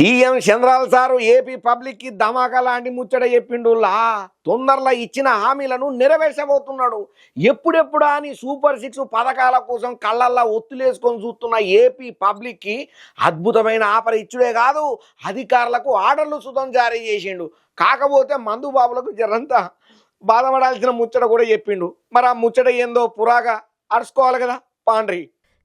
CM చంద్రాల sir AP public కి ధమాకా లాంటి ముచ్చట చెప్పిండులా తొందరలో ఇచ్చిన హామీలను నెరవేర్చబోతున్నాడు. ఎప్పుడెప్పుడా అని సూపర్ 6 పథకాల కోసం కళ్ళల్లా ఒత్తులేసుకొని చూస్తున్న ఏపీ పబ్లిక్ కి అద్భుతమైన ఆఫర్ ఇచ్చుడే కాదు, అధికారులకు ఆర్డర్లు సుతం జారీ చేసిండు. కాకపోతే మందు బాబులకు జరంతా బాధపడాల్సిన ముచ్చట కూడా చెప్పిండు. మరి ఆ ముచ్చట ఏందో పురాగా అరుచుకోవాలి కదా పాండ్రి.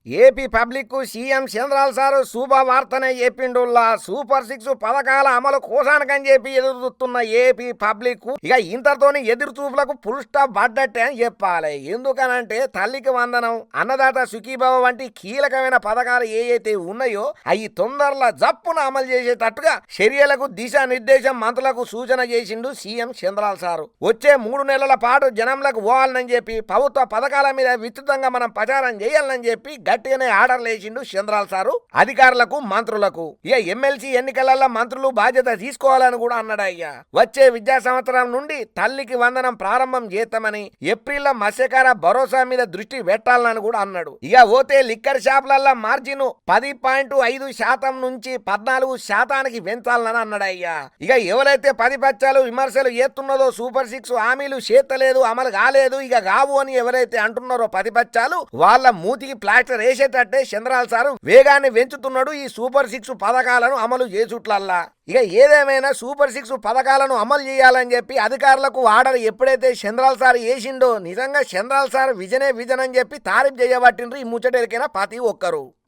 ఏపీ పబ్లిక్ కు సీఎం చంద్రాల సారు శుభవార్తనే చెప్పిండుల్లా. సూపర్ 6 పథకాల అమలు కోసానికని చెప్పి ఎదురు చూస్తున్న ఏపీ పబ్లిక్ ఇక ఇంతతోని ఎదురు చూపులకు ఫుల్ స్టాప్ పడ్డట్టే అని చెప్పాలి. ఎందుకనంటే తల్లికి వందనం, అన్నదాత సుఖీభవ వంటి కీలకమైన పథకాలు ఏవైతే ఉన్నాయో అవి తొందరలో జప్పున అమలు చేసేటట్టుగా చర్యలకు దిశానిర్దేశం మంత్రులకు సూచన చేసిండు సీఎం చంద్రాల సారు. వచ్చే 3 నెలల పాటు జనంలకు పోవాలని చెప్పి ప్రభుత్వ పథకాల మీద విస్తృతంగా మనం ప్రచారం చేయాలని చెప్పి గట్టిగానే ఆర్డర్లు వేసిండు చంద్రాల సారు అధికారులకు, మంత్రులకు. ఇక ఎమ్మెల్సీ ఎన్నికలలో మంత్రులు బాధ్యత తీసుకోవాలని కూడా అన్నాడు. అయ్యా వచ్చే విద్యా సంవత్సరం నుండి తల్లికి వందనం ప్రారంభం చేస్తామని, ఏప్రిల్లో మత్స్యకార భరోసా మీద దృష్టి పెట్టాలని కూడా అన్నాడు. ఇక పోతే లిక్కర్ షాపులలో మార్జిన్ 10.5% నుంచి 14% పెంచాలని అన్నాడు. అయ్యా ఇక ఎవరైతే 10 పచ్చాలు విమర్శలు చేస్తున్నదో సూపర్ 6 హామీలు చేతలేదు, అమలు కాలేదు, ఇక కావు అని ఎవరైతే అంటున్నారో 10 పచ్చాలు వాళ్ళ మూతికి ప్లాస్టర్ వేసేటట్టే చంద్రాల సారు వేగాన్ని పెంచుతున్నాడు ఈ సూపర్ 6 పథకాలను అమలు చేసుట్లల్లా. ఇక ఏదేమైనా సూపర్ 6 పథకాలను అమలు చేయాలని చెప్పి అధికారులకు ఆర్డర్ ఎప్పుడైతే చంద్రాల సారు వేసిండో నిజంగా చంద్రాల సారు విజన్ అని చెప్పి తారీఫ్ చేయబట్టిండ్రు ఈ ముచ్చటెరికైనా ప్రతి ఒక్కరు.